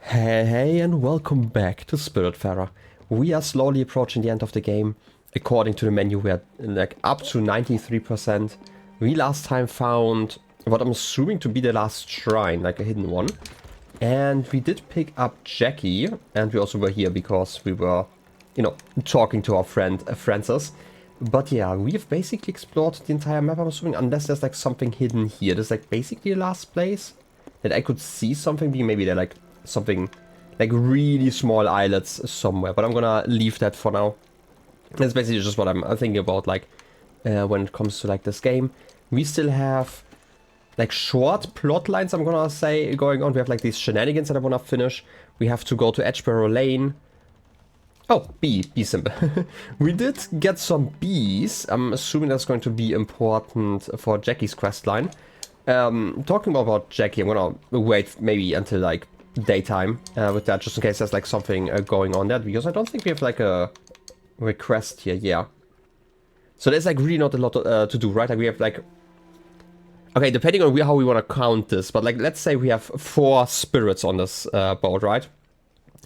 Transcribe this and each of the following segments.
Hey, and welcome back to Spiritfarer. We are slowly approaching the end of the game. According to the menu, we are like up to 93%. We last time found what I'm assuming to be the last shrine, like a hidden one. And we did pick up Jackie, and we also were here because we were, talking to our friend Francis. But yeah, we've basically explored the entire map, I'm assuming, unless there's like something hidden here. This is like basically the last place that I could see something being. Maybe they're like something like really small islets somewhere, but I'm gonna leave that for now. That's basically just what I'm thinking about, like when it comes to like this game. We still have like short plot lines, I'm gonna say, going on. We have like these shenanigans that I wanna finish. We have to go to Edgeborough Lane. Oh, bee symbol. We did get some bees. I'm assuming that's going to be important for Jackie's questline. Talking about Jackie, I'm gonna wait maybe until like daytime with that, just in case there's like something going on there, because I don't think we have like a request here. Yeah, so there's like really not a lot to do, right? Like we have like, okay, depending on how we want to count this, but like let's say we have 4 spirits on this boat, right?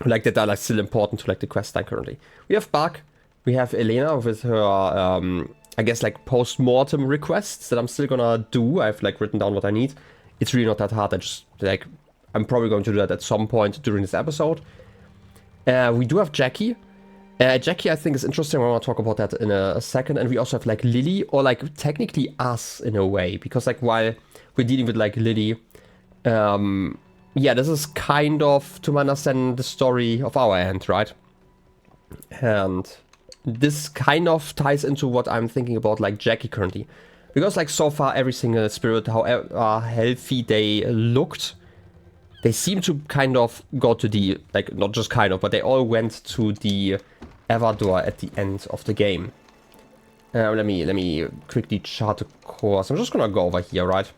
Like that are like still important to like the quest line currently. We have Buck, we have Elena with her I guess like post-mortem requests that I'm still gonna do. I've like written down what I need. It's really not that hard. I just like, I'm probably going to do that at some point during this episode. We do have Jackie. Jackie, I think, is interesting. I want to talk about that in a second. And we also have like Lily, or like technically us in a way, because like while we're dealing with like Lily, yeah, this is kind of, to my understanding, the story of our end, right? And this kind of ties into what I'm thinking about like Jackie currently, because like so far every single spirit, however healthy they looked, they seem to kind of go to the, like, not just kind of, but they all went to the Everdor at the end of the game. Let me quickly chart a course. I'm just gonna go over here, right?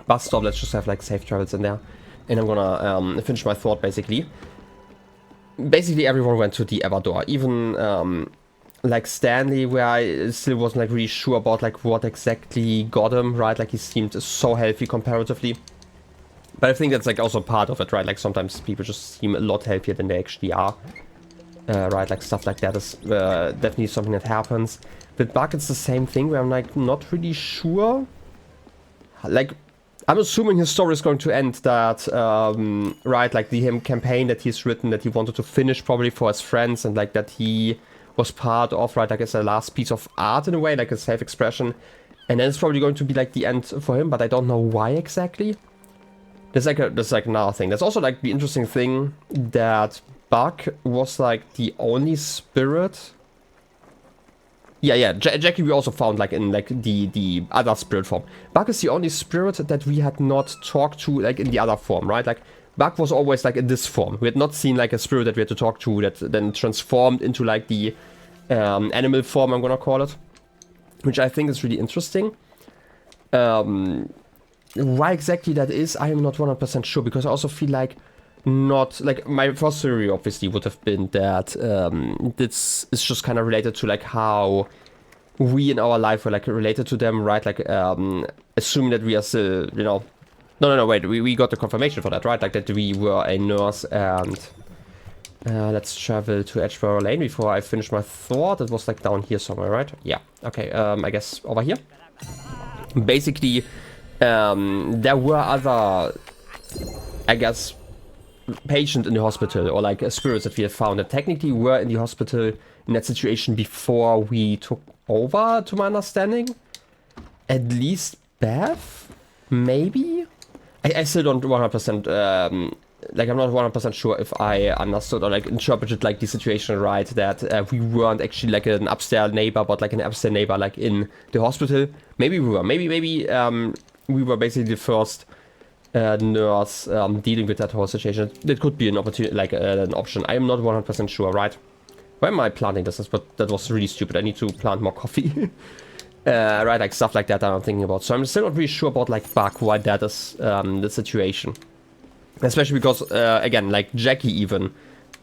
Bus stop, let's just have like safe travels in there. And I'm gonna finish my thought basically. Basically everyone went to the Everdor, even like Stanley, where I still wasn't like really sure about like what exactly got him, right? Like he seemed so healthy comparatively. But I think that's like also part of it, right? Like sometimes people just seem a lot healthier than they actually are. Right, like stuff like that is definitely something that happens. With Buck, it's the same thing where I'm like not really sure. Like, I'm assuming his story is going to end that, right, like the campaign that he's written, that he wanted to finish probably for his friends, and like that he was part of, right, like it's a last piece of art in a way, like a self-expression. And then it's probably going to be like the end for him, but I don't know why exactly. There's like another thing. There's also like the interesting thing that Buck was like the only spirit. Yeah. Jackie we also found like in like the other spirit form. Buck is the only spirit that we had not talked to like in the other form, right? Like Buck was always like in this form. We had not seen like a spirit that we had to talk to that then transformed into like the animal form, I'm gonna call it, which I think is really interesting. Why exactly that is, I am not 100% sure, because I also feel like not, like, my first theory obviously would have been that this is just kind of related to like how we in our life were like related to them, right? Like assuming that we are still, no, wait, we got the confirmation for that, right? Like that we were a nurse. And let's travel to Edgeborough Lane before I finish my thought. It was like down here somewhere, right? Yeah, okay, I guess over here. Basically, there were other, I guess, patients in the hospital, or like spirits that we have found that technically were in the hospital in that situation before we took over, to my understanding. At least Beth? Maybe? I still don't 100%, like I'm not 100% sure if I understood or like interpreted like the situation right, that we weren't actually like an upstairs neighbor, but like an upstairs neighbor like in the hospital. Maybe we were. Maybe we were basically the first nurse dealing with that whole situation. It could be an opportunity, like an option. I am not 100% sure, right? Why am I planting this? But that was really stupid. I need to plant more coffee. Right, like stuff like that I'm thinking about. So I'm still not really sure about like Buck, why that is the situation. Especially because, again, like Jackie even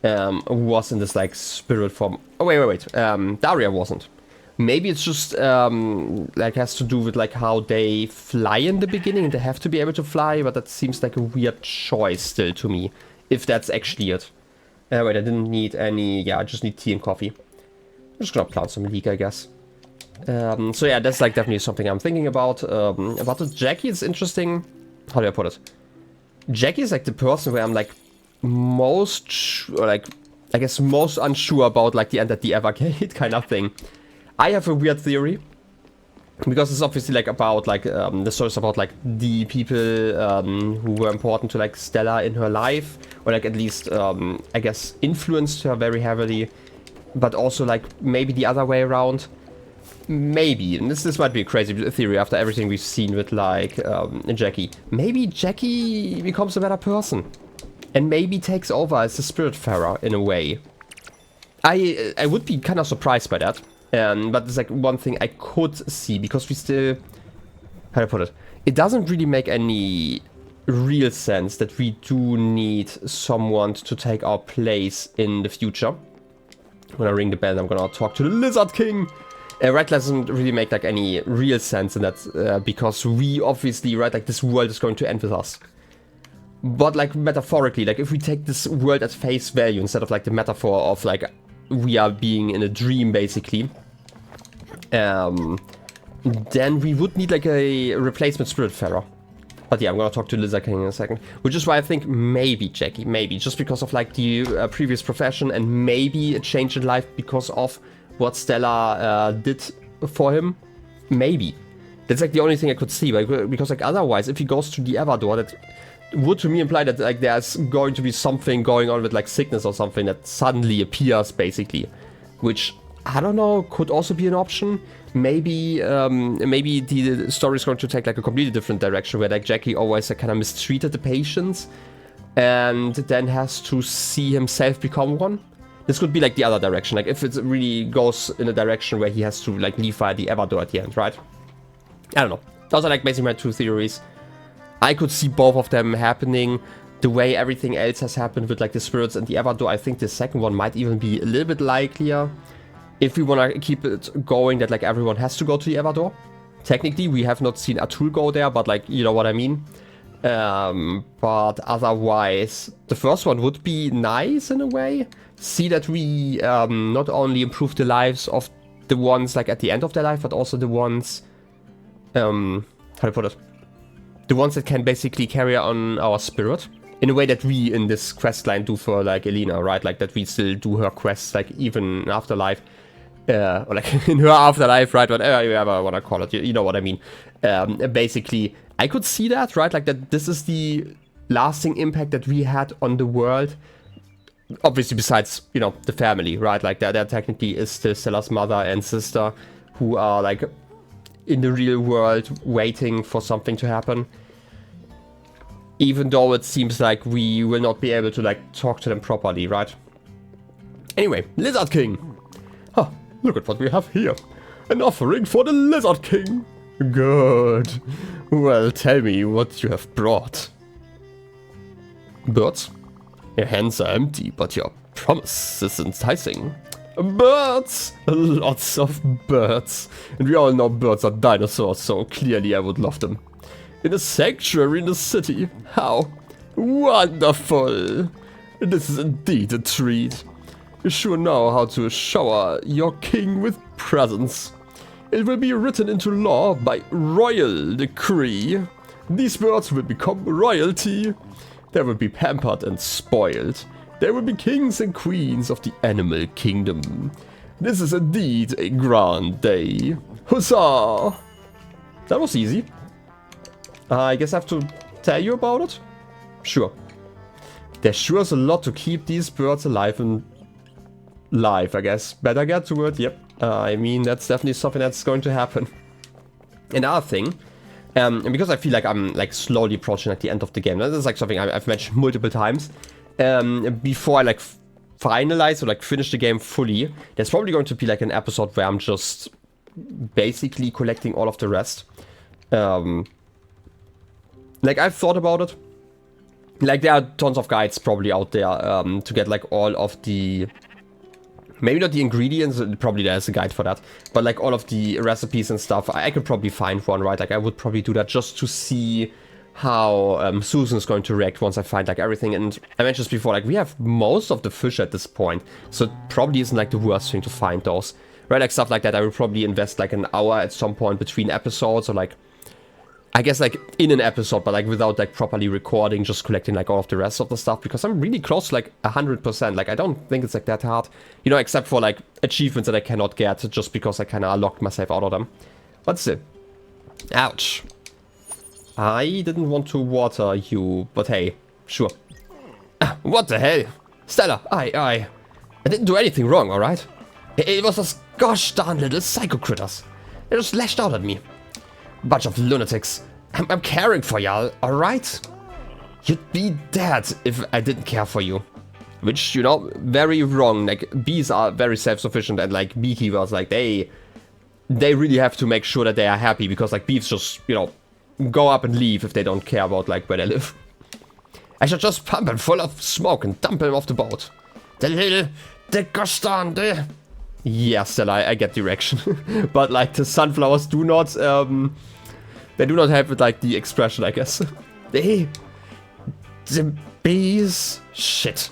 was in this like spirit form. Oh, wait. Daria wasn't. Maybe it's just like has to do with like how they fly in the beginning. They have to be able to fly, but that seems like a weird choice still to me if that's actually it. Wait, I didn't need any... Yeah, I just need tea and coffee. I'm just gonna plant some leek, I guess. So yeah, that's like definitely something I'm thinking about. About the Jackie, it's interesting. How do I put it? Jackie is like the person where I'm like most, like, I guess most unsure about like the end at the Evergate kind of thing. I have a weird theory. Because it's obviously like about like, the story's about like the people who were important to like Stella in her life. Or like at least, I guess, influenced her very heavily. But also like maybe the other way around. Maybe, and this might be a crazy theory after everything we've seen with like Jackie. Maybe Jackie becomes a better person. And maybe takes over as the Spiritfarer in a way. I would be kind of surprised by that. But it's like one thing I could see, because we still... How do I put it? It doesn't really make any real sense that we do need someone to take our place in the future. When I ring the bell, I'm gonna talk to the Lizard King. Right doesn't really make like any real sense in that, because we obviously, right, like this world is going to end with us. But like metaphorically, like if we take this world at face value instead of like the metaphor of like we are being in a dream basically, then we would need like a replacement Spiritfarer. But yeah, I'm gonna talk to Lizard King in a second. Which is why I think maybe Jackie, maybe just because of like the previous profession, and maybe a change in life because of what Stella did for him. Maybe. That's like the only thing I could see, because like otherwise, if he goes to the Everdor, that would to me imply that like there's going to be something going on with like sickness or something that suddenly appears basically. Which, I don't know, could also be an option. Maybe maybe the story is going to take like a completely different direction, where like Jackie always like kind of mistreated the patients and then has to see himself become one. This could be like the other direction, like if it really goes in a direction where he has to like leave via the Everdor at the end, right? I don't know. Those are like basically my two theories. I could see both of them happening. The way everything else has happened with like the spirits and the Everdor, I think the second one might even be a little bit likelier. If we want to keep it going that like everyone has to go to the Everdor. Technically, we have not seen Atul go there, but like, you know what I mean. But otherwise, the first one would be nice in a way. See that we not only improve the lives of the ones like at the end of their life, but also the ones, how do I put it? The ones that can basically carry on our spirit. In a way that we in this quest line do for like Elena, right? Like that we still do her quests like even in afterlife. Or like in her afterlife, right? Whatever you ever want to call it, you know what I mean. Basically, I could see that, right? Like that this is the lasting impact that we had on the world. Obviously, besides, you know, the family, right? Like that technically is still Stella's mother and sister who are like in the real world waiting for something to happen. Even though it seems like we will not be able to like talk to them properly, right? Anyway, Lizard King. Huh, look at what we have here. An offering for the Lizard King. Good. Well, tell me what you have brought. Birds? Your hands are empty, but your promise is enticing. Birds! Lots of birds. And we all know birds are dinosaurs, so clearly I would love them. In a sanctuary in the city. How wonderful! This is indeed a treat. You sure know how to shower your king with presents. It will be written into law by royal decree. These birds will become royalty. They will be pampered and spoiled. They will be kings and queens of the animal kingdom. This is indeed a grand day. Huzzah! That was easy. I guess I have to tell you about it? Sure. There sure is a lot to keep these birds alive and live, I guess. Better get to it, yep. I mean, that's definitely something that's going to happen. Another thing, and because I feel like I'm like slowly approaching like the end of the game. This is like something I've mentioned multiple times. Before I like finalize or like finish the game fully, there's probably going to be like an episode where I'm just basically collecting all of the rest. Like I've thought about it. Like there are tons of guides probably out there to get like all of the, maybe not the ingredients, probably there's a guide for that, but like all of the recipes and stuff. I could probably find one, right? Like I would probably do that just to see how Susan's going to react once I find like everything. And I mentioned this before, like we have most of the fish at this point, so it probably isn't like the worst thing to find those. Right, like stuff like that, I will probably invest like an hour at some point between episodes, or like, I guess like in an episode, but like without like properly recording, just collecting like all of the rest of the stuff, because I'm really close to like 100%. Like I don't think it's like that hard, you know, except for like achievements that I cannot get just because I kind of locked myself out of them. But still, ouch. I didn't want to water you, but hey, sure. What the hell? Stella, I didn't do anything wrong, alright? It was those gosh darn little psycho critters. They just lashed out at me. Bunch of lunatics. I'm caring for y'all, alright? You'd be dead if I didn't care for you. Which, you know, very wrong. Like, bees are very self-sufficient, and like beekeepers, like they really have to make sure that they are happy, because like bees just, you know, go up and leave if they don't care about like where they live. I should just pump him full of smoke and dump him off the boat. The gosh darn, the... Yeah, Stella, I get direction. But like the sunflowers do not, they do not have like the expression, I guess. The bees, shit.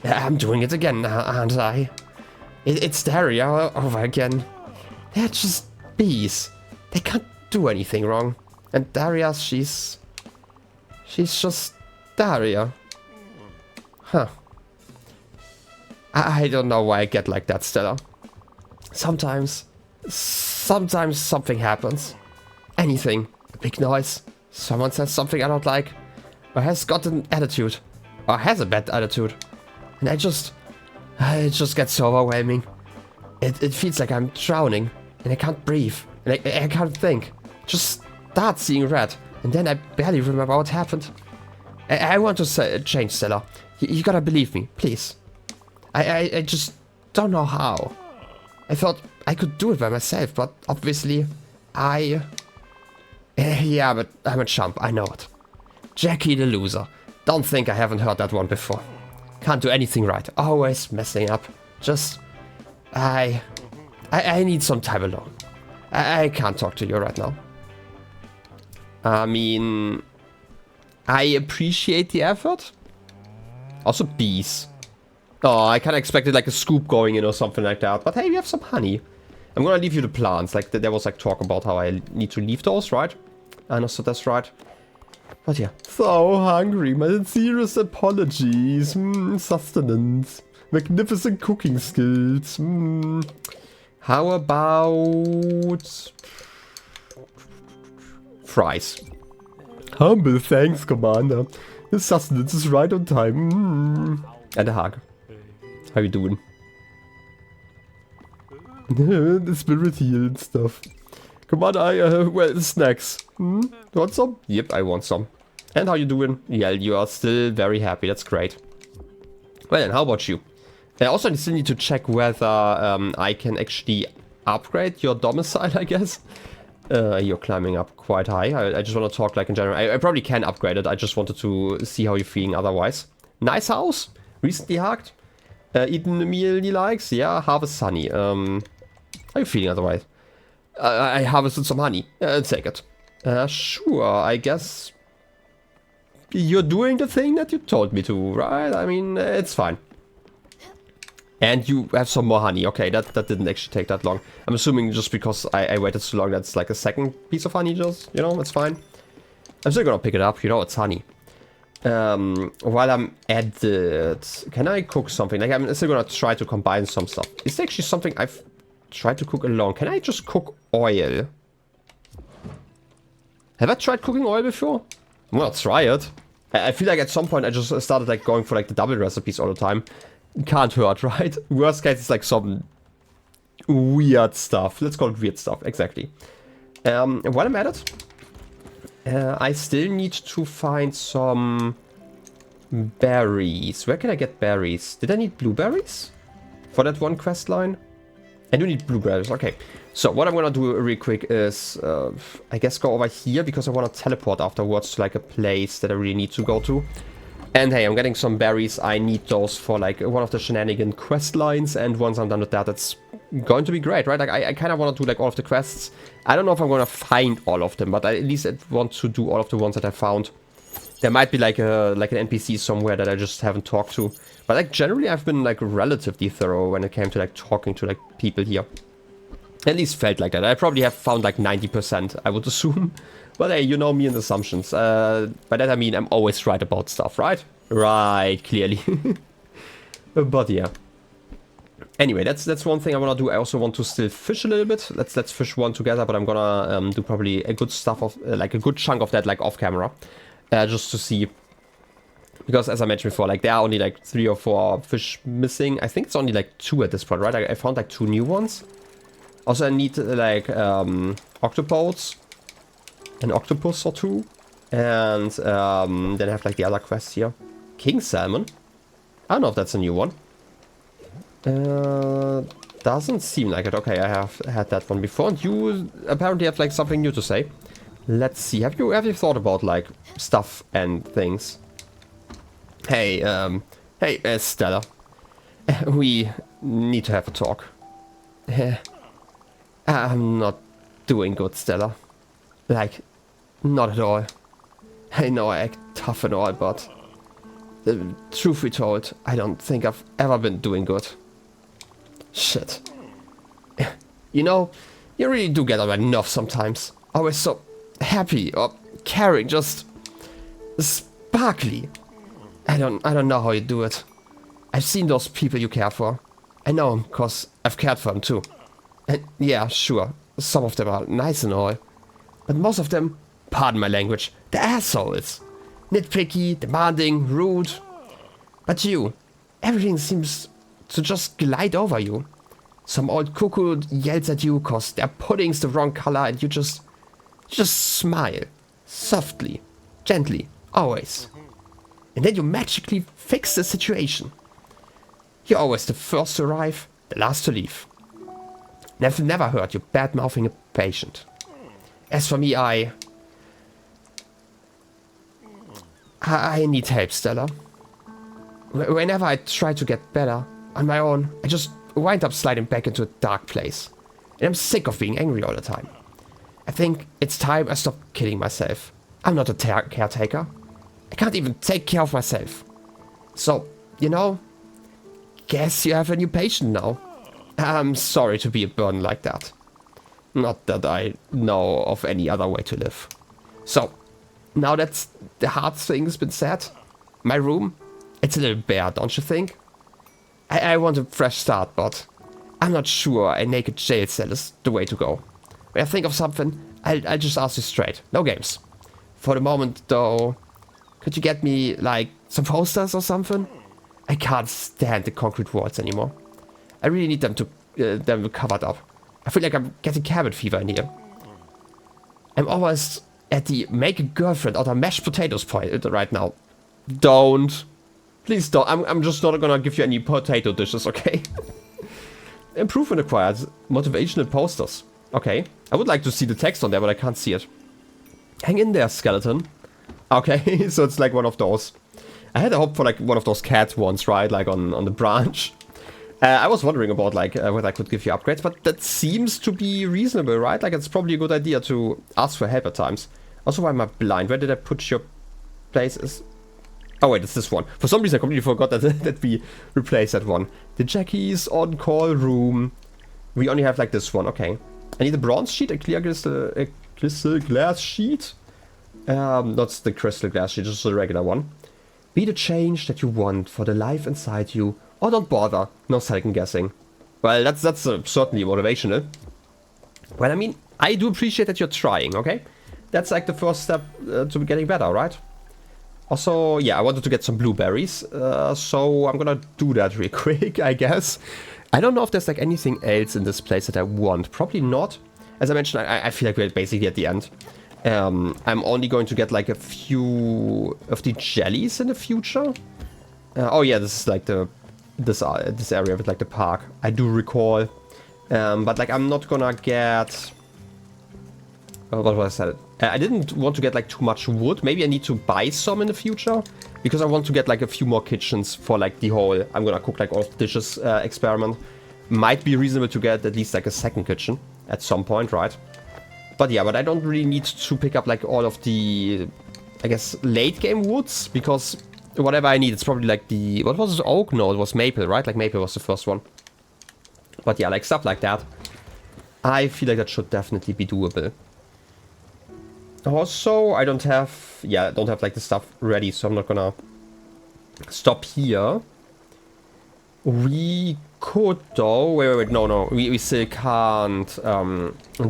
I'm doing it again, aren't I? It's Daria over again. They're just bees. They can't do anything wrong. And Daria, she's just Daria. Huh. I don't know why I get like that, Stella. Sometimes something happens. Anything. A big noise. Someone says something I don't like. Or has got an attitude. Or has a bad attitude. And it just gets so overwhelming. It feels like I'm drowning. And I can't breathe. And I can't think. Just start seeing red. And then I barely remember what happened. I want to change, Stella. You gotta believe me, please. I just don't know how. I thought I could do it by myself, but obviously yeah, but I'm a chump, I know it. Jackie the loser. Don't think I haven't heard that one before. Can't do anything right. Always messing up. Just... I need some time alone. I can't talk to you right now. I mean... I appreciate the effort. Also bees. Oh, I kind of expected like a scoop going in or something like that. But hey, we have some honey. I'm gonna leave you the plants. Like there was like talk about how I need to leave those, right? I know, so that's right. But yeah. So hungry. My sincerest apologies. Sustenance. Magnificent cooking skills. How about... fries? Humble thanks, Commander. The sustenance is right on time. And a hug. How you doing? The spirit healed stuff. Commander, well, snacks. Want some? Yep, I want some. And how you doing? Yeah, you are still very happy. That's great. Well then, how about you? I also still need to check whether I can actually upgrade your domicile, I guess. You're climbing up quite high. I just want to talk like in general. I probably can upgrade it. I just wanted to see how you're feeling otherwise. Nice house. Recently hugged. Eaten a meal he likes. Yeah, harvest honey. How are you feeling otherwise? I harvested some honey. Take it. Sure, I guess. You're doing the thing that you told me to, right? I mean, it's fine. And you have some more honey. Okay, that didn't actually take that long. I'm assuming just because I waited so long, that's like a second piece of honey just, you know, it's fine. I'm still gonna pick it up, you know, it's honey. While I'm at it, can I cook something? Like, I'm still gonna try to combine some stuff. Is there actually something I've tried to cook alone? Can I just cook oil? Have I tried cooking oil before? I'm gonna try it. I feel like at some point I just started like going for like the double recipes all the time. Can't hurt, right? Worst case is like some weird stuff. Let's call it weird stuff, exactly. While I'm at it, I still need to find some berries. Where can I get berries? Did I need blueberries for that one quest line? I do need blueberries, okay. So what I'm gonna do real quick is, I guess go over here because I want to teleport afterwards to like a place that I really need to go to. And hey, I'm getting some berries. I need those for like one of the shenanigan quest lines, and once I'm done with that, it's going to be great, right? Like, I kind of want to do, like, all of the quests. I don't know if I'm going to find all of them, but I at least want to do all of the ones that I found. There might be, like, an NPC somewhere that I just haven't talked to. But, like, generally I've been, like, relatively thorough when it came to, like, talking to, like, people here. At least felt like that. I probably have found, like, 90%, I would assume. But, hey, you know me and assumptions. By that I mean I'm always right about stuff, right? Right, clearly. But, yeah. Anyway, that's one thing I want to do. I also want to still fish a little bit. Let's fish one together, but I'm gonna do probably a good stuff of, like, a good chunk of that, like, off camera. Just to see. Because, as I mentioned before, like, there are only, like, 3 or 4 fish missing. I think it's only, like, 2 at this point, right? I found, like, 2 new ones. Also, I need, like, octopods. An octopus or 2. And then I have, like, the other quests here. King salmon. I don't know if that's a new one. Doesn't seem like it. Okay, I have had that one before. And you apparently have, like, something new to say. Let's see. Have you thought about, like, stuff and things? Hey, Stella. We need to have a talk. I'm not doing good, Stella. Like, not at all. I know I act tough and all, but truth be told, I don't think I've ever been doing good. Shit. You know, you really do get on my nerves sometimes. Always so happy or caring, just sparkly. I don't know how you do it. I've seen those people you care for. I know them, cause I've cared for them too. And yeah, sure, some of them are nice and all. But most of them, pardon my language, they're assholes. Nitpicky, demanding, rude. But you, everything seems to just glide over you. Some old cuckoo yells at you cause their pudding's the wrong color and you just smile. Softly, gently, always. And then you magically fix the situation. You're always the first to arrive, the last to leave. And I've never heard you bad-mouthing a patient. As for me, I need help, Stella. Whenever I try to get better on my own, I just wind up sliding back into a dark place. And I'm sick of being angry all the time. I think it's time I stop kidding myself. I'm not a caretaker. I can't even take care of myself. So, you know, guess you have a new patient now. I'm sorry to be a burden like that. Not that I know of any other way to live. So, now that the hard thing's been said, my room, it's a little bare, don't you think? I want a fresh start, but I'm not sure a naked jail cell is the way to go. When I think of something, I'll just ask you straight. No games. For the moment, though, could you get me, like, some posters or something? I can't stand the concrete walls anymore. I really need them covered up. I feel like I'm getting cabin fever in here. I'm almost at the make a girlfriend out of mashed potatoes point right now. Don't. Please don't. I'm just not gonna give you any potato dishes, okay? Improvement acquired. Motivational posters. Okay. I would like to see the text on there, but I can't see it. Hang in there, skeleton. Okay, so it's like one of those. I had a hope for like one of those cat ones, right? Like on the branch. I was wondering about like whether I could give you upgrades, but that seems to be reasonable, right? Like it's probably a good idea to ask for help at times. Also, why am I blind? Where did I put your places? Oh wait, it's this one. For some reason I completely forgot that we replaced that one. The Jackie's on-call room. We only have like this one, okay. I need a bronze sheet, a clear crystal glass sheet. Not the crystal glass sheet, just a regular one. Be the change that you want for the life inside you. Or don't bother, no second guessing. Well, that's certainly motivational. Well, I mean, I do appreciate that you're trying, okay? That's like the first step to getting better, right? Also, yeah, I wanted to get some blueberries, so I'm gonna do that real quick, I guess. I don't know if there's like anything else in this place that I want. Probably not. As I mentioned, I feel like we're basically at the end. I'm only going to get like a few of the jellies in the future. Oh yeah, this is like this area with like the park. I do recall. But like I'm not gonna get... what was I said? I didn't want to get like too much wood. Maybe I need to buy some in the future. Because I want to get like a few more kitchens for like the whole... I'm gonna cook like all of the dishes experiment. might be reasonable to get at least like a second kitchen at some point, right? But yeah, but I don't really need to pick up like all of the, I guess, late game woods, because whatever I need, it's probably like the, what was it, oak? No, it was maple, right? Like maple was the first one. But yeah, like stuff like that. I feel like that should definitely be doable. Also, I don't have like the stuff ready, so I'm not gonna stop here. We could though, wait, no, we still can't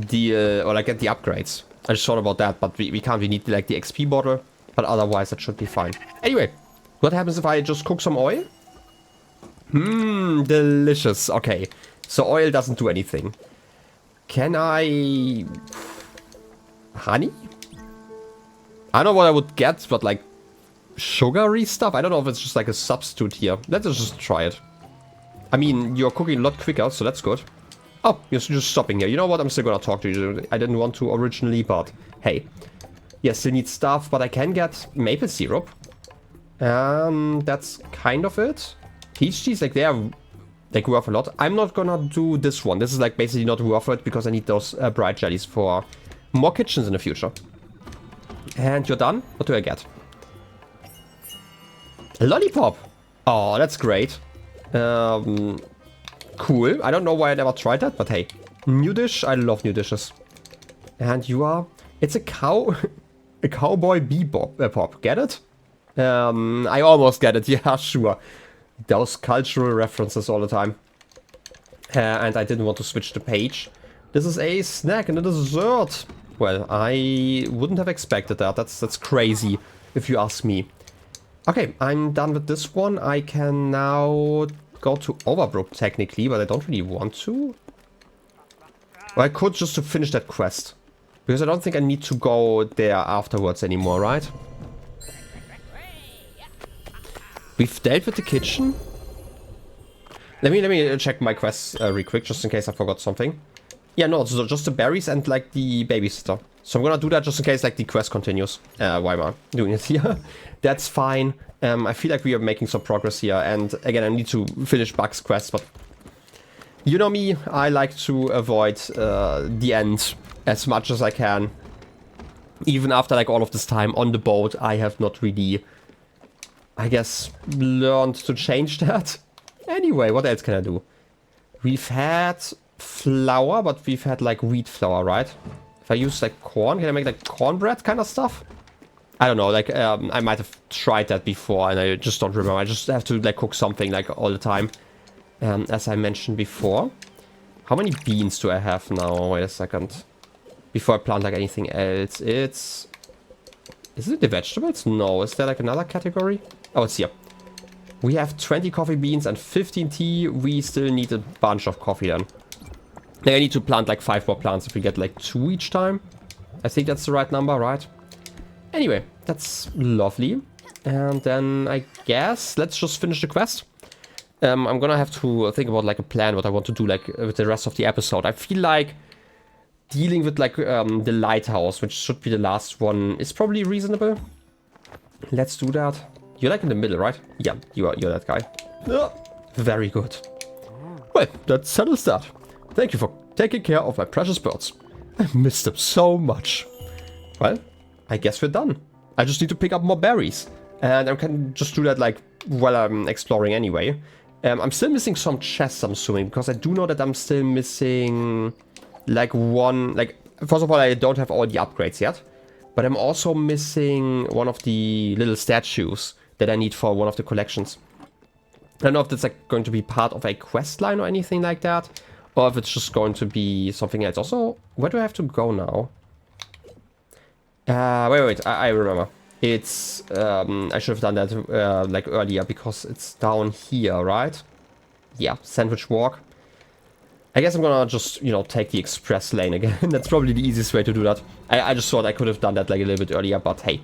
deal, or like get the upgrades. I just thought about that, but we can't, we need like the XP bottle, but otherwise that should be fine. Anyway, what happens if I just cook some oil? Delicious. Okay, so oil doesn't do anything. Can I... honey? I don't know what I would get, but like sugary stuff? I don't know if it's just like a substitute here. Let's just try it. I mean, you're cooking a lot quicker, so that's good. Oh, you're just stopping here. You know what? I'm still gonna talk to you. I didn't want to originally, but hey. Yes, still need stuff, but I can get maple syrup. That's kind of it. Peach teas, like they are like worth a lot. I'm not gonna do this one. This is like basically not worth it because I need those bright jellies for more kitchens in the future. And you're done? What do I get? A lollipop! Oh, that's great. Cool. I don't know why I never tried that, but hey. New dish? I love new dishes. And you are... it's a cow... a cowboy bebop pop. Get it? I almost get it. Yeah, sure. Those cultural references all the time. And I didn't want to switch the page. This is a snack and a dessert. Well, I wouldn't have expected that. That's crazy, if you ask me. Okay, I'm done with this one. I can now go to Overbrook, technically, but I don't really want to. Well, I could just to finish that quest. Because I don't think I need to go there afterwards anymore, right? We've dealt with the kitchen. Let me check my quests real quick, just in case I forgot something. Yeah, no, so just the berries and like the babysitter. So I'm gonna do that just in case like the quest continues. Why am I doing it here? That's fine. I feel like we are making some progress here. And again, I need to finish Buck's quest, but you know me, I like to avoid the end as much as I can. Even after like all of this time on the boat, I have not really, I guess, learned to change that. Anyway, what else can I do? We've had flour, but we've had like wheat flour, right? If I use like corn, can I make like cornbread kind of stuff? I don't know, like I might have tried that before and I just don't remember. I just have to like cook something like all the time, as I mentioned before. How many beans do I have now? Wait a second. Before I plant like anything else, is it the vegetables? No, is there like another category? Oh, it's here. We have 20 coffee beans and 15 tea. We still need a bunch of coffee then. I need to plant like 5 more plants if we get like 2 each time. I think that's the right number, right? Anyway, that's lovely. And then I guess let's just finish the quest. I'm gonna have to think about like a plan what I want to do like with the rest of the episode. I feel like dealing with like the lighthouse, which should be the last one, is probably reasonable. Let's do that. You're like in the middle, right? Yeah, you're that guy. Very good. Well, that settles that. Thank you for taking care of my precious birds. I missed them so much. Well, I guess we're done. I just need to pick up more berries. And I can just do that like while I'm exploring anyway. I'm still missing some chests, I'm assuming, because I do know that I'm still missing like one, like, first of all, I don't have all the upgrades yet. But I'm also missing one of the little statues that I need for one of the collections. I don't know if that's like going to be part of a quest line or anything like that. Or if it's just going to be something else. Also, where do I have to go now? Wait, I remember. It's, I should have done that like earlier because it's down here, right? Yeah, Sandwich Walk. I guess I'm gonna just, you know, take the express lane again. That's probably the easiest way to do that. I just thought I could have done that like a little bit earlier, but hey.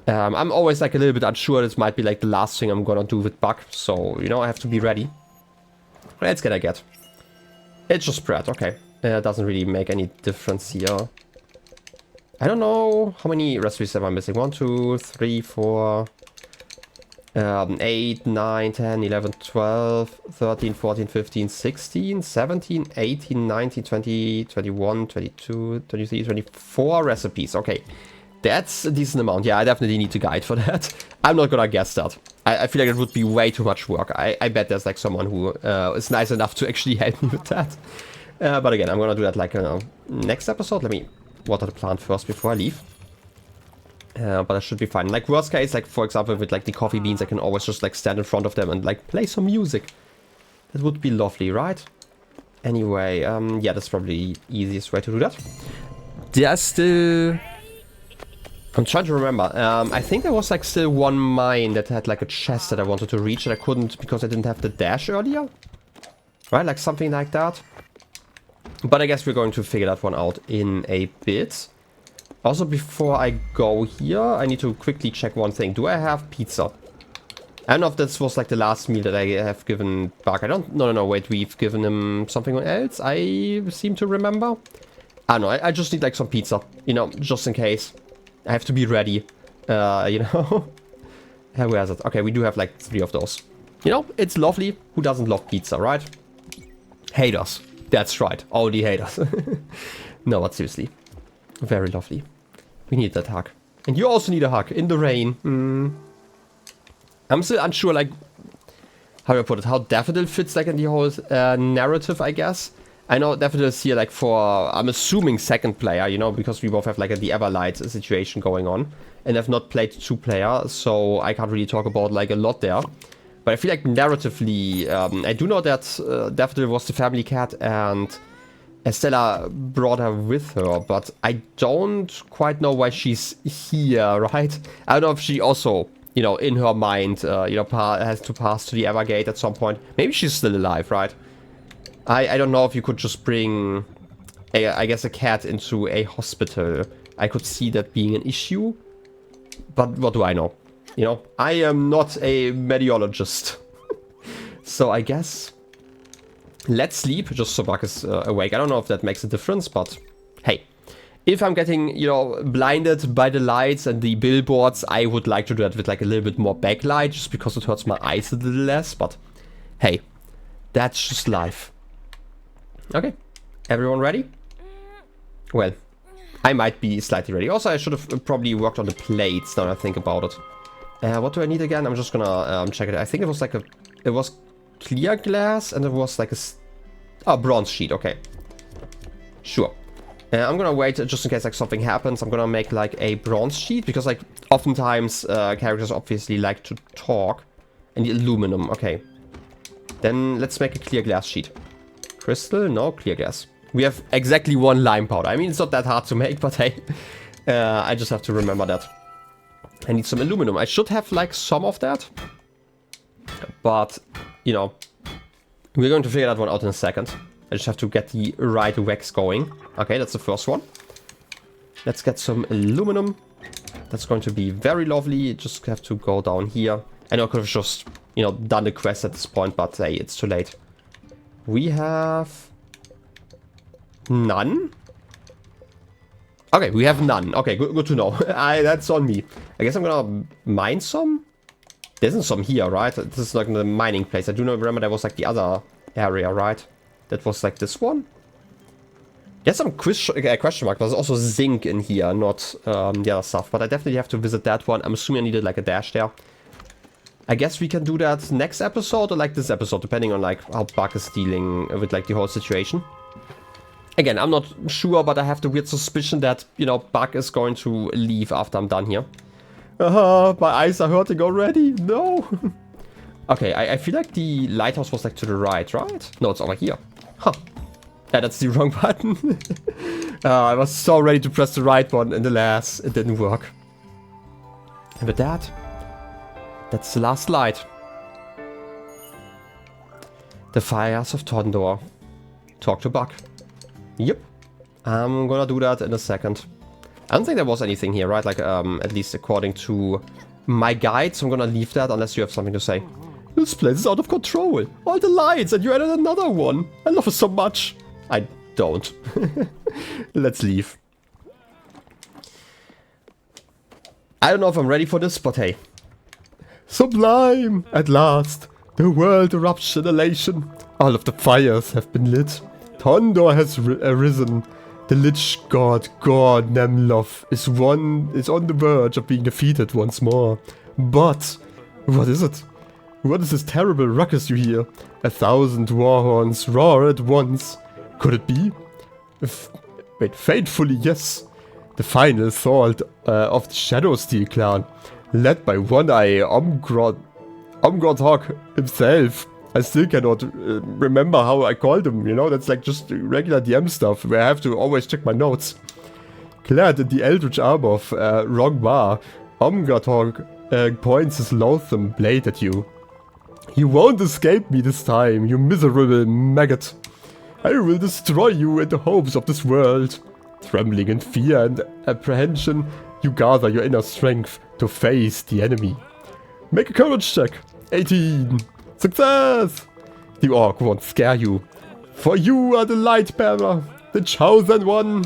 I'm always like a little bit unsure. This might be like the last thing I'm gonna do with Buck. So, you know, I have to be ready. What else can I get? It's just bread, okay. It doesn't really make any difference here. I don't know how many recipes am I missing. 1, 2, 3, 4, 8, 9, 10, 11, 12, 13, 14, 15, 16, 17, 18, 19, 20, 21, 22, 23, 24 recipes. Okay, that's a decent amount. Yeah, I definitely need a guide for that. I'm not gonna guess that. I feel like it would be way too much work. I bet there's like someone who is nice enough to actually help me with that. But again, I'm gonna do that like next episode. Let me water the plant first before I leave. But that should be fine. Like worst case, like for example with like the coffee beans, I can always just like stand in front of them and like play some music. That would be lovely, right? Anyway, yeah, that's probably the easiest way to do that. There's still... I'm trying to remember. I think there was like still one mine that had like a chest that I wanted to reach that I couldn't because I didn't have the dash earlier. Right, like something like that. But I guess we're going to figure that one out in a bit. Also, before I go here, I need to quickly check one thing. Do I have pizza? I don't know if this was like the last meal that I have given Buck. I don't... No, wait, we've given him something else, I seem to remember. I don't know, I just need like some pizza, you know, just in case. I have to be ready, you know. Where is it? Okay, we do have like 3 of those. You know, it's lovely. Who doesn't love pizza, right? Haters. That's right, all the haters. No, but seriously. Very lovely. We need that hug. And you also need a hug in the rain. I'm still unsure, like, how do I put it? How Daffodil fits, like, in the whole narrative, I guess. I know Daffodil is here, like, for, I'm assuming, second player, you know, because we both have, like, the Everlight situation going on. And I've not played 2-player, so I can't really talk about, like, a lot there. But I feel like narratively, I do know that Daffodil was the family cat and Stella brought her with her, but I don't quite know why she's here, right? I don't know if she also, you know, in her mind, you know, has to pass to the Evergate at some point. Maybe she's still alive, right? I don't know if you could just bring, I guess, a cat into a hospital. I could see that being an issue, but what do I know? You know, I am not a mediologist. So I guess... let's sleep, just so Buck is awake. I don't know if that makes a difference, but hey. If I'm getting, you know, blinded by the lights and the billboards, I would like to do that with like a little bit more backlight, just because it hurts my eyes a little less, but hey. That's just life. Okay. Everyone ready? Well, I might be slightly ready. Also, I should have probably worked on the plates, now that I think about it. What do I need again? I'm just gonna check it. I think it was like a... it was... clear glass and it was like a bronze sheet. Okay, sure. I'm gonna wait just in case like something happens. I'm gonna make like a bronze sheet because like oftentimes characters obviously like to talk. And the aluminum. Okay, then let's make a clear glass sheet. Crystal, no, clear glass. We have exactly 1 lime powder. I mean, it's not that hard to make, but hey, I just have to remember that. I need some aluminum. I should have like some of that, but you know, we're going to figure that one out in a second. I just have to get the right wax going. Okay, that's the first one. Let's get some aluminum. That's going to be very lovely. Just have to go down here. I know I could have just, you know, done the quest at this point, but hey, it's too late. We have... none? Okay, we have none. Okay, good to know. That's on me. I guess I'm gonna mine some? There isn't some here, right? This is like the mining place. I do not remember there was like the other area, right? That was like this one? There's some question mark. There's also zinc in here, not the other stuff. But I definitely have to visit that one. I'm assuming I needed like a dash there. I guess we can do that next episode or like this episode, depending on like how Buck is dealing with like the whole situation. Again, I'm not sure, but I have the weird suspicion that, you know, Buck is going to leave after I'm done here. My eyes are hurting already. No. Okay, I feel like the lighthouse was like to the right, right? No, it's over here. Huh. Yeah, that's the wrong button. I was so ready to press the right one, and alas, it didn't work. And with that, that's the last light. The fires of Tondor. Talk to Buck. Yep. I'm gonna do that in a second. I don't think there was anything here, right? Like, at least according to my guide. So I'm gonna leave that unless you have something to say. This place is out of control. All the lights, and you added another one. I love it so much. I don't. Let's leave. I don't know if I'm ready for this, but hey. Sublime! At last, the world erupts in elation. All of the fires have been lit. Tondor has arisen. The Lich God, Nemlov, is on the verge of being defeated once more. But, what is it? What is this terrible ruckus you hear? 1,000 war horns roar at once. Could it be? Wait, fatefully, yes. The final assault of the Shadowsteel clan, led by One-Eye Omgrothog himself. I still cannot remember how I called him, you know, that's like just regular DM stuff, where I have to always check my notes. Clad in the eldritch armor of Rongma, Omgrothog points his loathsome blade at you. You won't escape me this time, you miserable maggot. I will destroy you in the hopes of this world. Trembling in fear and apprehension, you gather your inner strength to face the enemy. Make a courage check. 18. Success! The orc won't scare you. For you are the light bearer, the chosen one.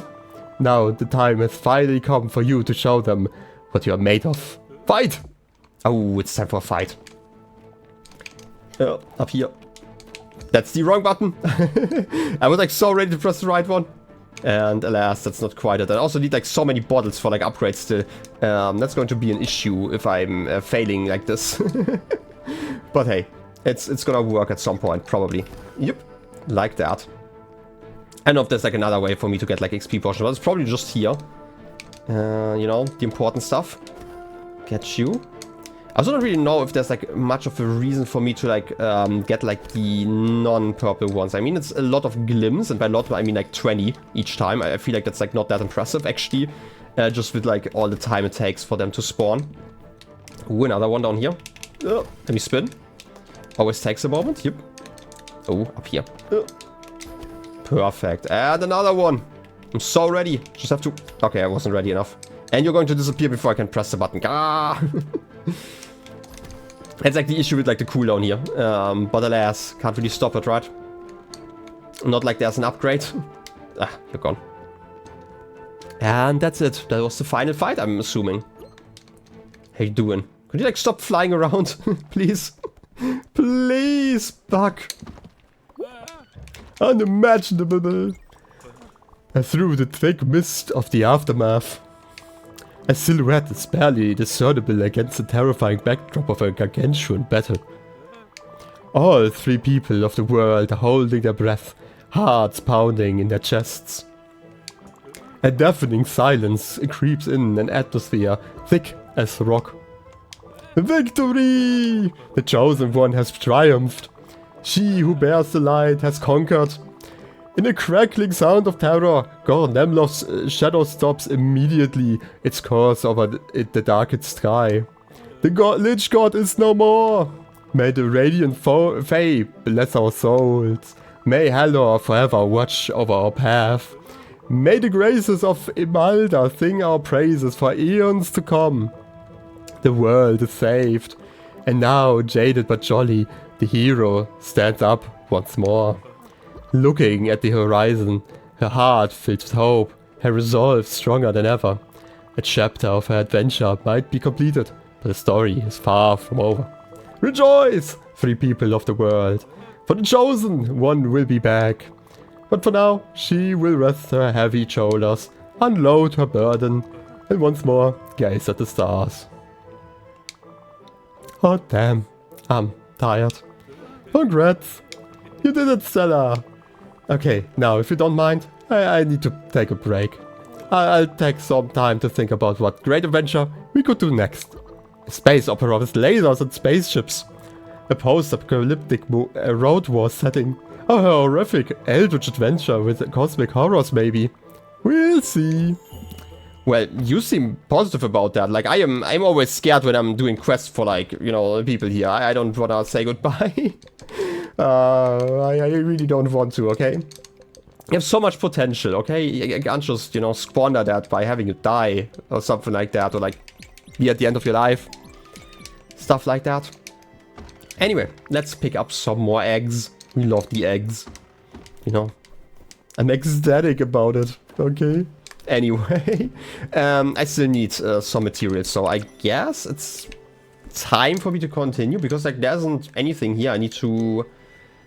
Now the time has finally come for you to show them what you are made of. Fight! Oh, it's time for a fight. Up here. That's the wrong button. I was like so ready to press the right one. And alas, that's not quite it. I also need like so many bottles for like upgrades still. That's going to be an issue if I'm failing like this. But hey, it's gonna work at some point, probably. Yep, like that. I don't know if there's like another way for me to get like XP portion, but it's probably just here. You know, the important stuff. Get you. I also don't really know if there's like much of a reason for me to like get like the non-purple ones. I mean, it's a lot of glims, and by a lot I mean like 20 each time. I feel like that's like not that impressive actually, just with like all the time it takes for them to spawn. Ooh, another one down here. Let me spin. Always takes a moment. Yep. Oh, up here. Perfect. And another one. I'm so ready. Just have to... Okay, I wasn't ready enough. And you're going to disappear before I can press the button. Ah! That's like the issue with like the cooldown here. But alas, can't really stop it, right? Not like there's an upgrade. Ah, you're gone. And that's it. That was the final fight, I'm assuming. How you doing? Could you like stop flying around? Please? Please, bug. Unimaginable. Through the thick mist of the aftermath, a silhouette is barely discernible against the terrifying backdrop of a gargantuan battle. All three people of the world are holding their breath, hearts pounding in their chests. A deafening silence creeps in an atmosphere thick as rock. Victory! The chosen one has triumphed. She who bears the light has conquered. In a crackling sound of terror, Nemlov's shadow stops immediately its course over the darkened sky. The Lich God is no more! May the radiant Fae bless our souls. May Halor forever watch over our path. May the graces of Imelda sing our praises for eons to come. The world is saved. And now, jaded but jolly, the hero stands up once more. Looking at the horizon, her heart filled with hope, her resolve stronger than ever. A chapter of her adventure might be completed, but the story is far from over. Rejoice, free people of the world, for the chosen one will be back. But for now, she will rest her heavy shoulders, unload her burden, and once more gaze at the stars. Oh damn, I'm tired. Congrats, you did it, Stella. Okay, now if you don't mind, I need to take a break. I'll take some time to think about what great adventure we could do next. A space opera with lasers and spaceships. A post-apocalyptic road war setting. A horrific eldritch adventure with cosmic horrors maybe. We'll see. Well, you seem positive about that. Like, I'm always scared when I'm doing quests for, like, you know, people here. I don't wanna say goodbye. I really don't want to, okay? You have so much potential, okay? I can't just, you know, squander that by having you die or something like that, or like be at the end of your life. Stuff like that. Anyway, let's pick up some more eggs. We love the eggs. You know? I'm ecstatic about it, okay? Anyway, I still need some materials, so I guess it's time for me to continue, because like there isn't anything here. I need to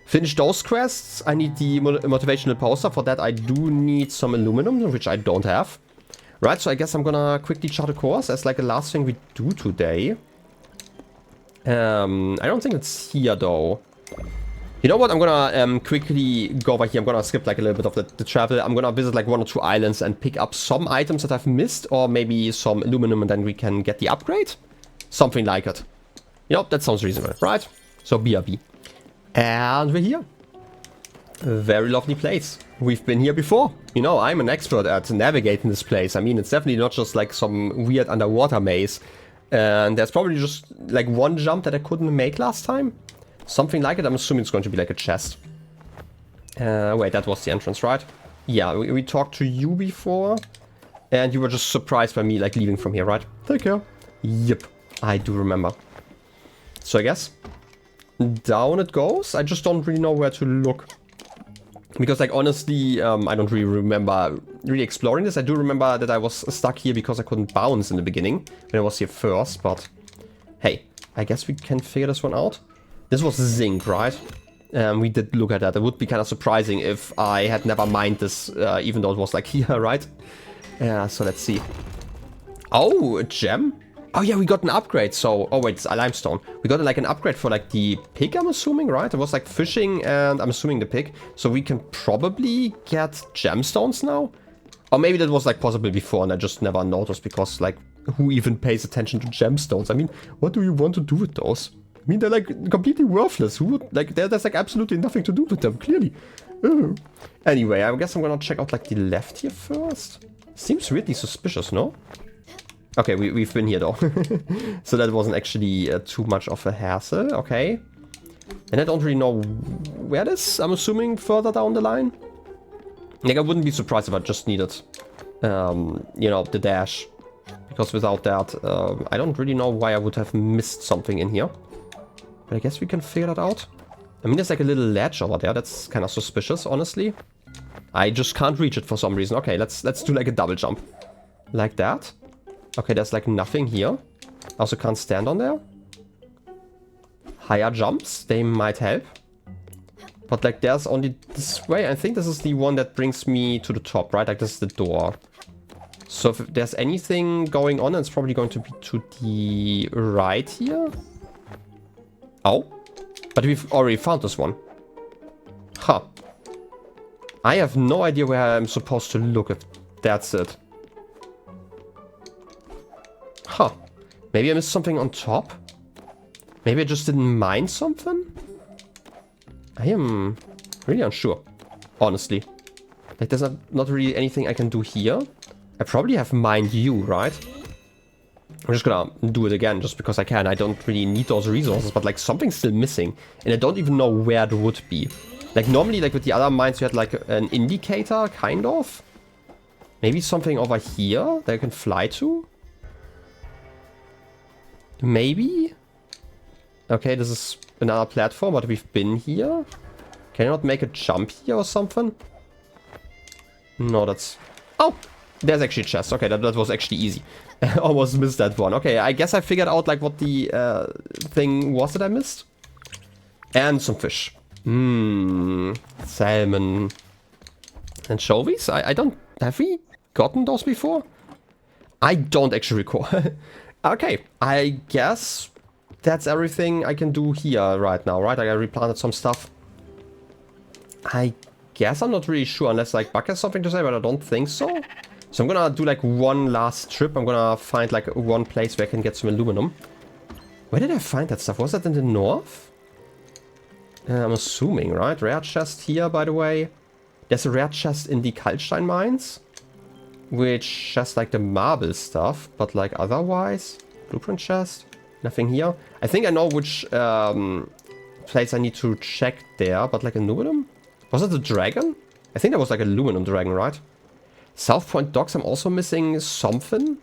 finish those quests. I need the motivational poster. For that I do need some aluminum, which I don't have. Right, so I guess I'm gonna quickly chart a course as like the last thing we do today. I don't think it's here though. You know what, I'm gonna quickly go over here. I'm gonna skip like a little bit of the travel. I'm gonna visit like 1 or 2 islands and pick up some items that I've missed, or maybe some aluminum, and then we can get the upgrade. Something like it. You know, that sounds reasonable, right? So BRB. And we're here. A very lovely place. We've been here before. You know, I'm an expert at navigating this place. I mean, it's definitely not just like some weird underwater maze. And there's probably just like one jump that I couldn't make last time. Something like it. I'm assuming it's going to be like a chest. Wait, that was the entrance, right? Yeah, we talked to you before. And you were just surprised by me like leaving from here, right? Take care. Yep, I do remember. So I guess down it goes. I just don't really know where to look. Because like honestly, I don't really remember really exploring this. I do remember that I was stuck here because I couldn't bounce in the beginning when I was here first, but hey, I guess we can figure this one out. This was zinc, right? We did look at that. It would be kind of surprising if I had never mined this, even though it was like here, right? Yeah, so let's see. Oh, a gem? Oh yeah, we got an upgrade, so... Oh wait, it's a limestone. We got like an upgrade for like the pig, I'm assuming, right? It was like fishing and I'm assuming the pig. So we can probably get gemstones now? Or maybe that was like possible before and I just never noticed, because like who even pays attention to gemstones? I mean, what do you want to do with those? I mean, they're like completely worthless. Who would... Like, there's like absolutely nothing to do with them, clearly. Anyway, I guess I'm gonna check out like the left here first. Seems really suspicious, no? Okay, we've been here though. So that wasn't actually too much of a hassle. Okay. And I don't really know where this. I'm assuming further down the line. Like, I wouldn't be surprised if I just needed, you know, the dash. Because without that, I don't really know why I would have missed something in here. But I guess we can figure that out. I mean, there's like a little ledge over there. That's kind of suspicious, honestly. I just can't reach it for some reason. Okay, let's do like a double jump. Like that. Okay, there's like nothing here. I also can't stand on there. Higher jumps, they might help. But like there's only this way. I think this is the one that brings me to the top, right? Like this is the door. So if there's anything going on, it's probably going to be to the right here. Oh, but we've already found this one. Huh. I have no idea where I'm supposed to look if that's it. Huh. Maybe I missed something on top? Maybe I just didn't mine something? I am really unsure, honestly. Like, there's not really anything I can do here. I probably have mined you, right? I'm just gonna do it again just because I can. I don't really need those resources, but like something's still missing. And I don't even know where it would be. Like normally, like with the other mines, you had like an indicator, kind of. Maybe something over here that I can fly to? Maybe? Okay, this is another platform, but we've been here. Can I not make a jump here or something? No, that's... Oh! There's actually a chest. Okay, that was actually easy. I almost missed that one. Okay, I guess I figured out like what the thing was that I missed. And some fish. Salmon. Anchovies? I don't... Have we gotten those before? I don't actually recall. Okay, I guess that's everything I can do here right now, right? Like I replanted some stuff. I guess I'm not really sure unless like Buck has something to say, but I don't think so. So I'm gonna do like one last trip. I'm gonna find like one place where I can get some aluminum. Where did I find that stuff? Was that in the north? I'm assuming, right? Rare chest here, by the way. There's a rare chest in the Kalkstein mines. Which just like the marble stuff, but like otherwise, blueprint chest, nothing here. I think I know which place I need to check there, but like aluminum? Was it the dragon? I think that was like aluminum dragon, right? South Point Docks, I'm also missing something.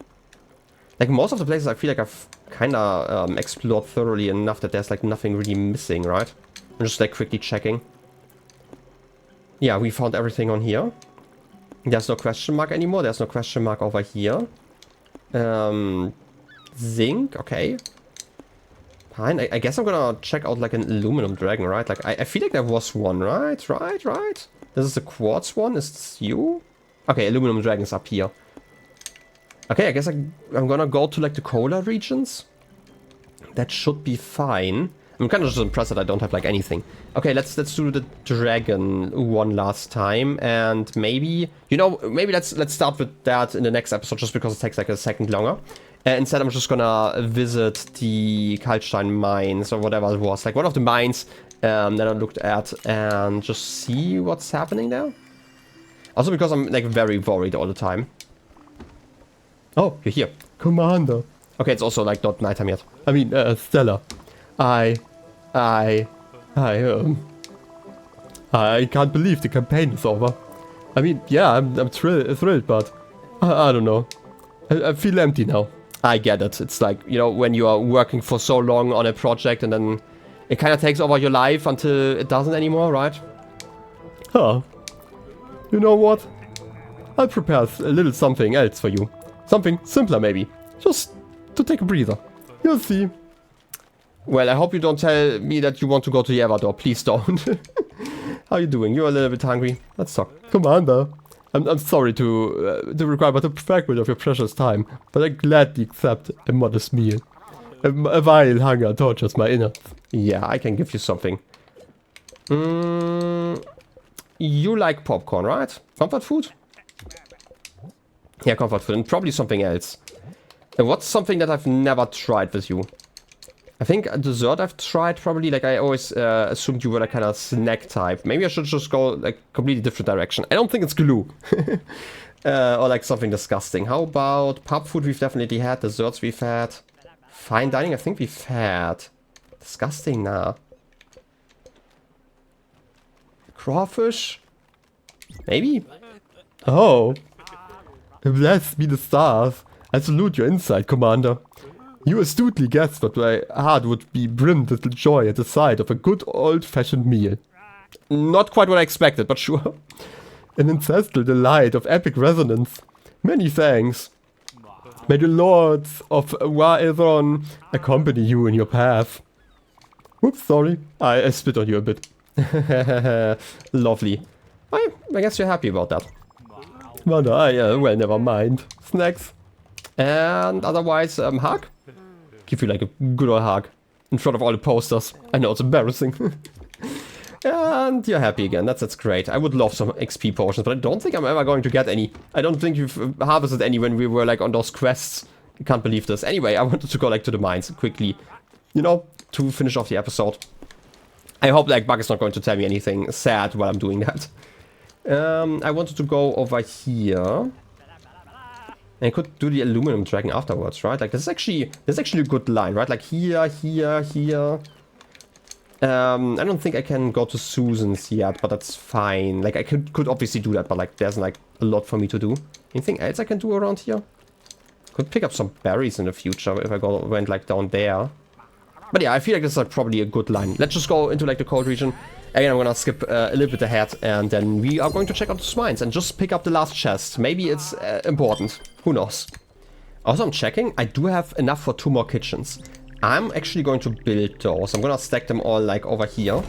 Like most of the places I feel like I've kind of explored thoroughly enough that there's like nothing really missing, right? I'm just like quickly checking. Yeah, we found everything on here. There's no question mark anymore. There's no question mark over here. Zinc, okay. Fine, I guess I'm gonna check out like an aluminum dragon, right? Like, I feel like there was one, right? Right? This is the quartz one? Is this you? Okay, aluminum dragon's up here. Okay, I guess I'm gonna go to like the cola regions. That should be fine. I'm kind of just impressed that I don't have like anything. Okay, let's do the dragon one last time, and maybe, you know, maybe let's start with that in the next episode, just because it takes like a second longer. Instead, I'm just gonna visit the Kalkstein mines or whatever it was, like one of the mines that I looked at, and just see what's happening there. Also, because I'm like very worried all the time. Oh, you're here, Commander. Okay, it's also like not nighttime yet. I mean, Stella. I can't believe the campaign is over. I mean, yeah, I'm thrilled, but I don't know. I feel empty now. I get it. It's like, you know, when you are working for so long on a project and then it kind of takes over your life until it doesn't anymore, right? Huh. You know what? I'll prepare a little something else for you. Something simpler, maybe. Just to take a breather. You'll see. Well, I hope you don't tell me that you want to go to Yevador. Please don't. How are you doing? You're a little bit hungry. Let's talk. Commander, I'm sorry to require but a fragment of your precious time, but I gladly accept a modest meal. A vile hunger tortures my innards. Yeah, I can give you something. You like popcorn, right? Comfort food? Yeah, comfort food, and probably something else. And what's something that I've never tried with you? I think a dessert I've tried probably, like I always assumed you were like kind of snack type. Maybe I should just go like completely different direction. I don't think it's glue. Or like something disgusting. How about pub food we've definitely had, desserts we've had. Fine dining I think we've had. Disgusting, nah. Crawfish? Maybe? Oh. Bless be the stars. I salute your insight, Commander. You astutely guessed that my heart would be brimmed with joy at the sight of a good old-fashioned meal. Not quite what I expected, but sure. An ancestral delight of epic resonance. Many thanks. May the lords of Waeron accompany you in your path. Whoops, sorry. I spit on you a bit. Lovely. I guess you're happy about that. Well, well, never mind. Snacks. And otherwise, hug? Give you like a good old hug in front of all the posters. I know it's embarrassing. And you're happy again. That's great. I would love some XP potions, but I don't think I'm ever going to get any. I don't think you've harvested any when we were like on those quests. I can't believe this. Anyway, I wanted to go like to the mines quickly, you know, to finish off the episode. I hope like Bug is not going to tell me anything sad while I'm doing that. I wanted to go over here. And I could do the aluminum dragon afterwards, right? Like, this is actually a good line, right? Like, here. I don't think I can go to Susan's yet, but that's fine. Like, I could obviously do that, but, like, there's, like, a lot for me to do. Anything else I can do around here? Could pick up some berries in the future if I went, like, down there. But yeah, I feel like this is, like, probably a good line. Let's just go into, like, the cold region. Again, I'm gonna skip a little bit ahead, and then we are going to check out the mines and just pick up the last chest. Maybe it's important. Who knows? Also, I'm checking. I do have enough for 2 more kitchens. I'm actually going to build those. I'm gonna stack them all, like, over here.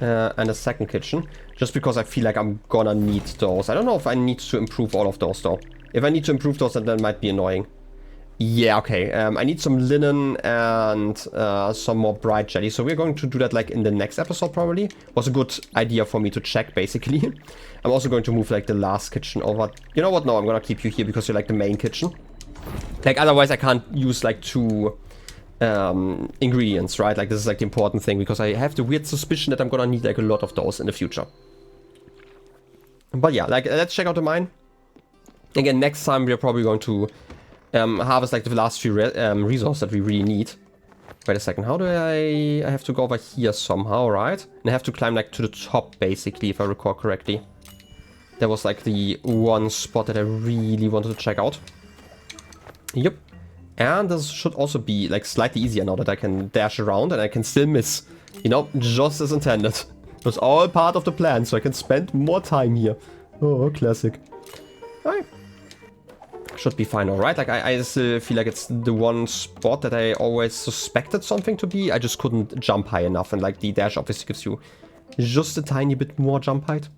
And a second kitchen. Just because I feel like I'm gonna need those. I don't know if I need to improve all of those, though. If I need to improve those, then that might be annoying. Yeah, okay. I need some linen and some more bright jelly. So we're going to do that like in the next episode probably. Was a good idea for me to check basically. I'm also going to move like the last kitchen over. You know what? No, I'm gonna keep you here because you're like the main kitchen. Like otherwise I can't use like 2 ingredients, right? Like this is like the important thing because I have the weird suspicion that I'm gonna need like a lot of those in the future. But yeah, like let's check out the mine. Again, next time we're probably going to harvest like the last few resources that we really need. Wait a second, how do I have to go over here somehow, right? And I have to climb like to the top basically, if I recall correctly. That was like the one spot that I really wanted to check out. Yep. And this should also be like slightly easier now that I can dash around and I can still miss. You know, just as intended. It was all part of the plan, so I can spend more time here. Oh, classic. Hi. Should be fine, alright? Like, I still feel like it's the one spot that I always suspected something to be. I just couldn't jump high enough, and like the dash obviously gives you just a tiny bit more jump height.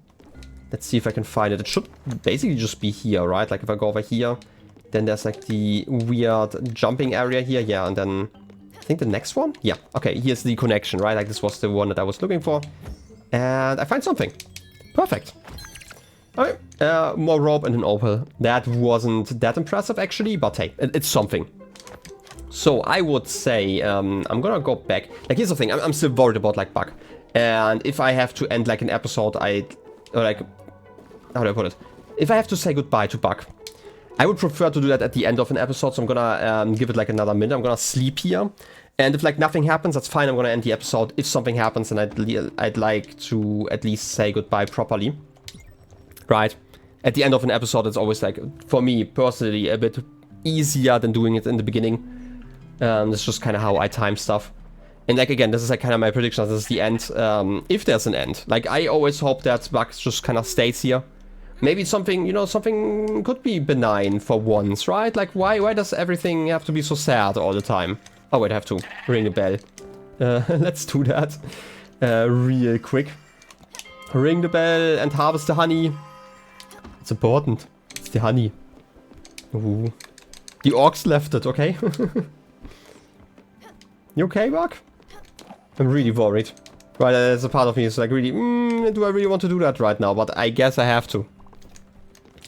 Let's see if I can find it. It should basically just be here, right? Like if I go over here, then there's like the weird jumping area here. Yeah, and then I think the next one? Yeah, okay, here's the connection, right? Like this was the one that I was looking for. And I find something. Perfect. Okay, more rope and an opal. That wasn't that impressive actually, but hey, it's something. So I would say, I'm gonna go back. Like here's the thing, I'm still worried about like Buck. And if I have to end like an episode, or like, how do I put it? If I have to say goodbye to Buck, I would prefer to do that at the end of an episode, so I'm gonna give it like another minute. I'm gonna sleep here. And if like nothing happens, that's fine, I'm gonna end the episode. If something happens, then I'd like to at least say goodbye properly. Right? At the end of an episode, it's always like, for me personally, a bit easier than doing it in the beginning. That's just kind of how I time stuff. And like again, this is like kind of my prediction, this is the end, if there's an end. Like I always hope that Buck just kind of stays here. Maybe something, you know, something could be benign for once, right? Like why does everything have to be so sad all the time? Oh wait, I have to ring a bell. Let's do that real quick. Ring the bell and harvest the honey. It's important. It's the honey. Ooh. The orcs left it, okay? You okay, Buck? I'm really worried. Right, there's a part of me is like really, do I really want to do that right now? But I guess I have to.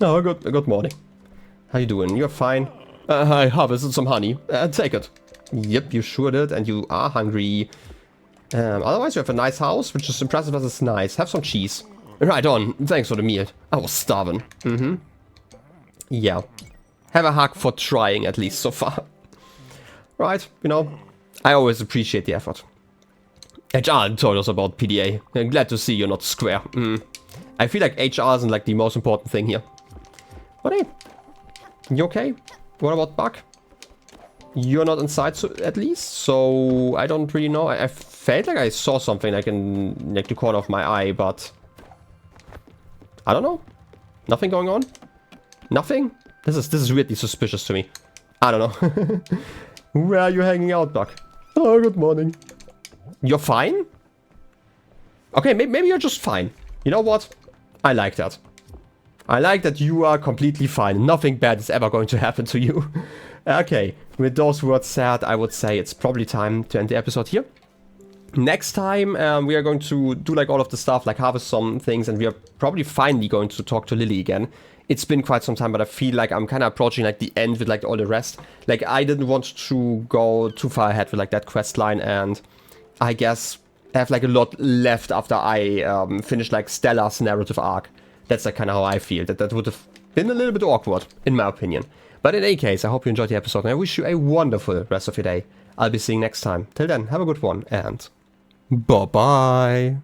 Oh, good morning. How you doing? You're fine. I harvested some honey. Take it. Yep, you sure did, and you are hungry. Otherwise, you have a nice house, which is impressive as it's nice. Have some cheese. Right on. Thanks for the meal. I was starving. Yeah. Have a hug for trying, at least so far. Right, you know, I always appreciate the effort. HR told us about PDA. I'm glad to see you're not square. I feel like HR isn't like the most important thing here. But hey, you okay? What about Buck? You're not inside, so, at least, so I don't really know. I felt like I saw something like in like the corner of my eye, but I don't know. Nothing going on? Nothing? This is weirdly suspicious to me. I don't know. Where are you hanging out, Buck? Oh, good morning. You're fine? Okay, maybe you're just fine. You know what? I like that. I like that you are completely fine. Nothing bad is ever going to happen to you. Okay, with those words said, I would say it's probably time to end the episode here. Next time, we are going to do like all of the stuff, like harvest some things, and we are probably finally going to talk to Lily again. It's been quite some time, but I feel like I'm kind of approaching like the end with like all the rest. Like I didn't want to go too far ahead with like that quest line, and I guess I have like a lot left after I finish like Stella's narrative arc. That's like kind of how I feel. That would have been a little bit awkward, in my opinion. But in any case, I hope you enjoyed the episode, and I wish you a wonderful rest of your day. I'll be seeing you next time. Till then, have a good one, and bye-bye.